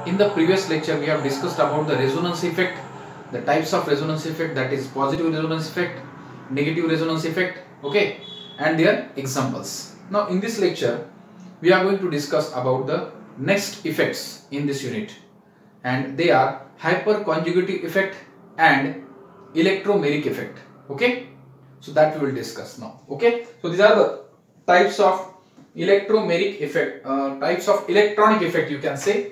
In the previous lecture, we have discussed about the resonance effect, the types of resonance effect, that is positive resonance effect, negative resonance effect, okay, and their examples. Now, in this lecture, we are going to discuss about the next effects in this unit, and they are hyperconjugative effect and electromeric effect. Okay, so that we will discuss now. Okay, so these are the types of electromeric effect, types of electronic effect, you can say.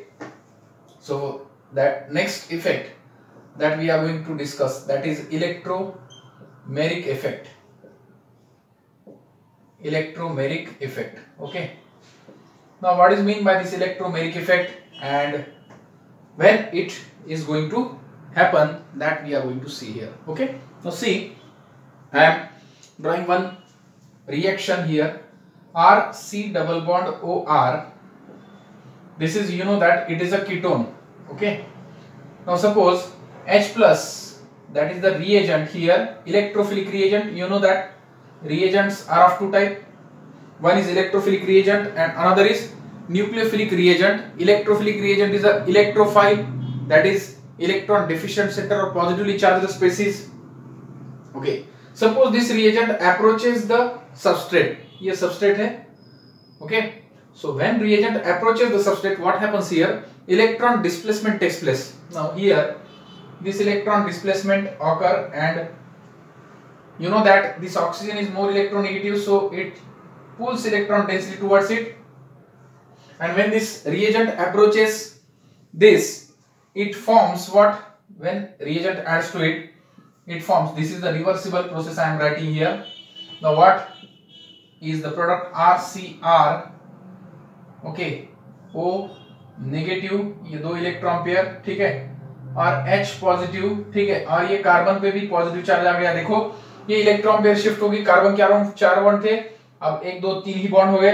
So that next effect that we are going to discuss, that is electromeric effect. Electromeric effect. Okay. Now, what is mean by this electromeric effect and when it is going to happen, that we are going to see here. Okay. Now see, I am drawing one reaction here. RC double bond OR. This is, you know that it is a ketone. Okay. Now suppose H plus, that is the reagent here, electrophilic reagent. You know that reagents are of two types. One is electrophilic reagent and another is nucleophilic reagent. Electrophilic reagent is a electrophile, that is electron deficient center or positively charged species. Okay. Suppose this reagent approaches the substrate. ये substrate है. Okay. So when reagent approaches the substrate, what happens here? Electron displacement takes place. Now here, this electron displacement occur, and you know that this oxygen is more electronegative, so it pulls electron density towards it. And when this reagent approaches this, it forms what? When reagent adds to it, it forms. This is the reversible process I am writing here. Now what is the product? RCR. Okay, O negative, ये दो electron pair, ठीक है, और H positive, ठीक है, और ये carbon पे भी पॉजिटिव चार्ज आ गया. देखो ये इलेक्ट्रॉन पेयर शिफ्ट होगी, कार्बन के अराउंड 4 बॉन्ड थे, अब 1 2 3 ही बॉन्ड हो गए,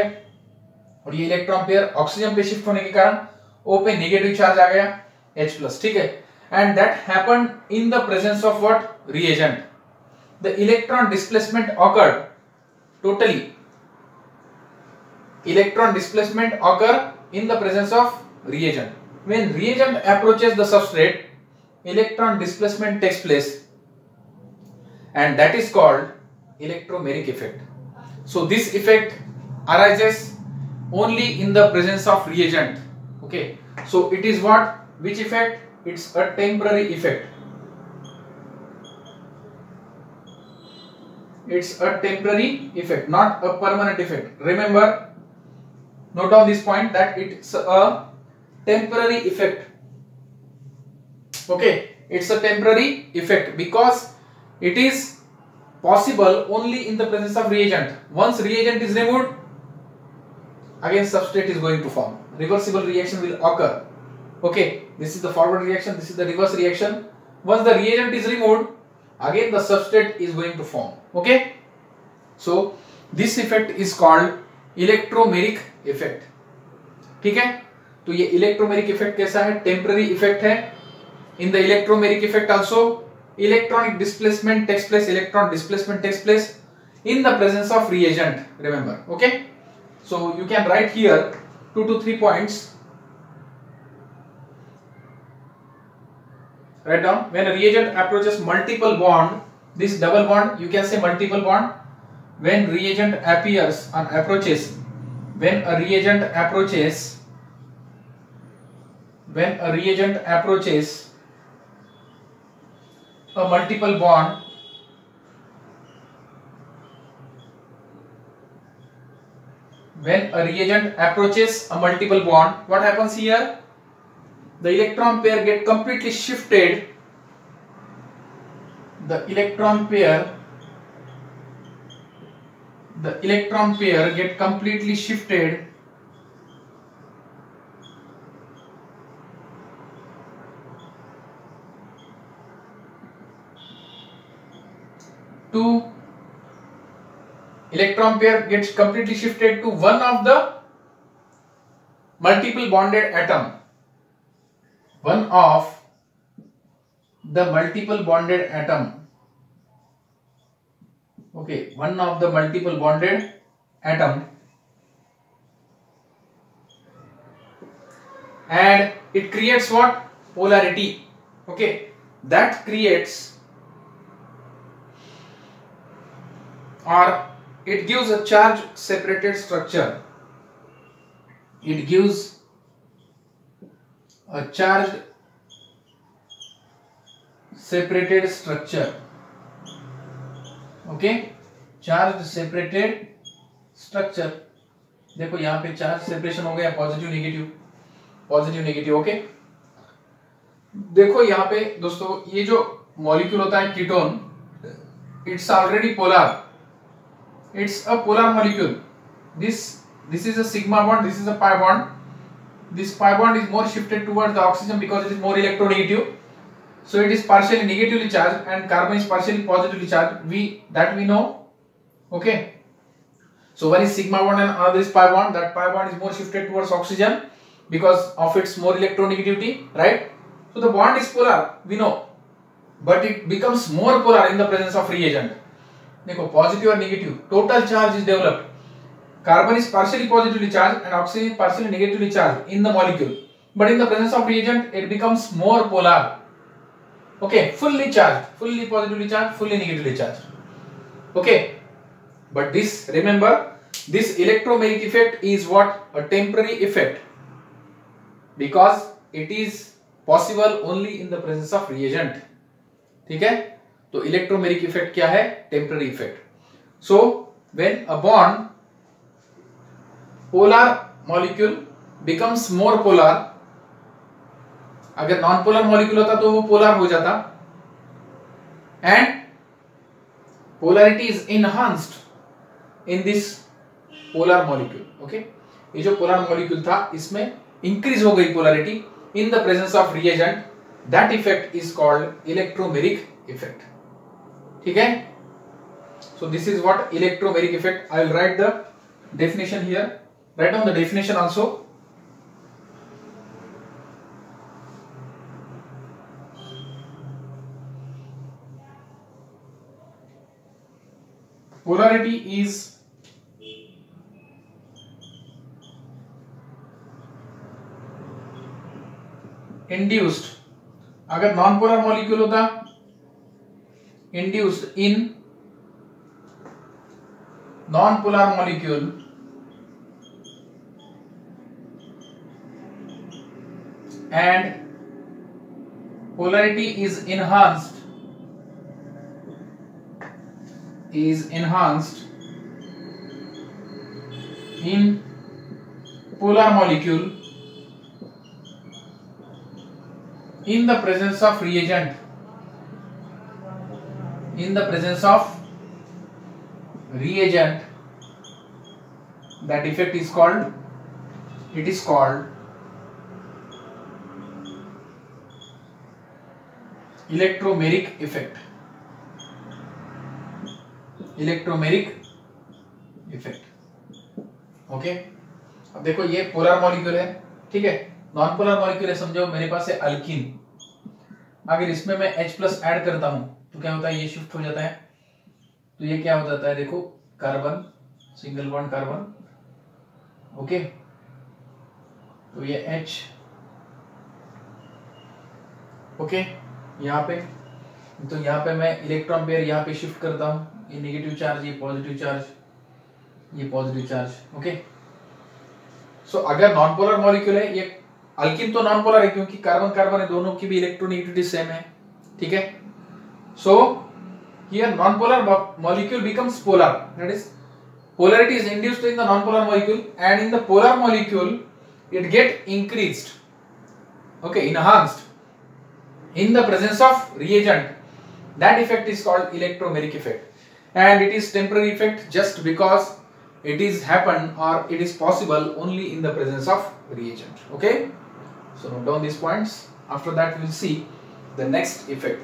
और ये इलेक्ट्रॉन पेयर ऑक्सीजन पे शिफ्ट होने के कारण O पे नेगेटिव चार्ज आ गया H+, ठीक है. And that happened in the presence of what? Reagent. The electron displacement awkward totally. Electron displacement occur in the presence of reagent. When reagent approaches the substrate, electron displacement takes place, and that is called electromeric effect. So this effect arises only in the presence of reagent. Okay, so it is what? Which effect? It's a temporary effect. It's a temporary effect, not a permanent effect. Remember, note down this point that it's a temporary effect. Okay, it's a temporary effect because it is possible only in the presence of reagent. Once reagent is removed, again substrate is going to form. Reversible reaction will occur. Okay, this is the forward reaction, this is the reverse reaction. Once the reagent is removed, again the substrate is going to form. Okay, so this effect is called electromeric effect. ठीक है, तो ये electromeric effect कैसा है? Temporary effect है. In the electromeric effect also electronic displacement takes place, electron displacement takes place in the presence of reagent. Remember. Okay, so you can write here 2 to 3 points. Write down. When a reagent approaches multiple bond, this double bond, you can say multiple bond. When reagent appears and approaches, when a reagent approaches a multiple bond, when a reagent approaches a multiple bond, what happens here? The electron pair get completely shifted. The electron pair get completely shifted to one of the multiple bonded atom. One of the multiple bonded atom. Okay, one of the multiple bonded atom, and it creates what? Polarity. Okay, that creates, or it gives a charge separated structure. It gives a charged separated structure. Okay, charge separated structure. देखो यहाँ पे charge separation हो गया, positive negative, positive negative. Okay, देखो यहाँ पे दोस्तों ये जो मॉलिक्यूल होता है ketone, it's already polar, it's a polar molecule. This is a sigma bond, this is a pi bond. This pi bond is more shifted towards the oxygen because it is more electronegative. So it is partially negatively charged and carbon is partially positively charged. We know. Okay. So one is sigma bond and another is pi bond. That pi bond is more shifted towards oxygen because of its more electronegativity, right? So the bond is polar, we know, but it becomes more polar in the presence of reagent. देखो positive और negative, total charge is developed. Carbon is partially positively charged and oxygen is partially negatively charged in the molecule. But in the presence of reagent, it becomes more polar. Okay, fully charged, fully positively charged, fully negatively charged. Okay, but this, remember, this electromeric effect is what? A temporary effect. Because it is possible only in the presence of reagent. ठीक है? तो electromeric effect क्या है? Temporary effect. So, when a bond polar molecule becomes more polar, अगर non polar molecule होता तो वो polar हो जाता, and polarity is enhanced in this polar molecule. Okay, ये जो पोलर मॉलिक्यूल था इसमें इंक्रीज हो गई polarity in the presence of reagent. That effect is called electromeric effect. ठीक है, so this is what electromeric effect. I will write the definition here. Write down the definition also. Polarity is induced. अगर non polar molecule होता, induced in non-polar molecule and polarity is enhanced in polar molecule in the presence of reagent, that effect is called, it is called electromeric effect. Electromeric effect. Okay, अब देखो ये polar molecule है, ठीक है, non polar molecule है. समझो मेरे पास है अल्कीन, अगर इसमें मैं H+ ऐड करता हूं तो क्या होता है? ये शिफ्ट हो जाता है, तो ये क्या हो जाता है? देखो carbon, single bond carbon. Okay, तो ये H. ओके, यहाँ पे, तो यहाँ पे मैं इलेक्ट्रॉन पेयर यहाँ पे शिफ्ट करता हूँ. ये नेगेटिव चार्ज, ये पॉजिटिव चार्ज, ये पॉजिटिव चार्ज. ओके, सो अगर नॉन पोलर मॉलिक्यूल है, ये अल्कीन तो नॉन पोलर है क्योंकि कार्बन कार्बन है, दोनों की भी इलेक्ट्रोनेगेटिविटी सेम है. ठीक है, so here non polar molecule becomes polar, that is polarity is induced in the non polar molecule, and in the polar molecule it get increased, okay, enhanced in the presence of reagent. That effect is called electromeric effect, and it is temporary effect just because it is happen or it is possible only in the presence of reagent. Okay, so note down these points. After that we will see the next effect.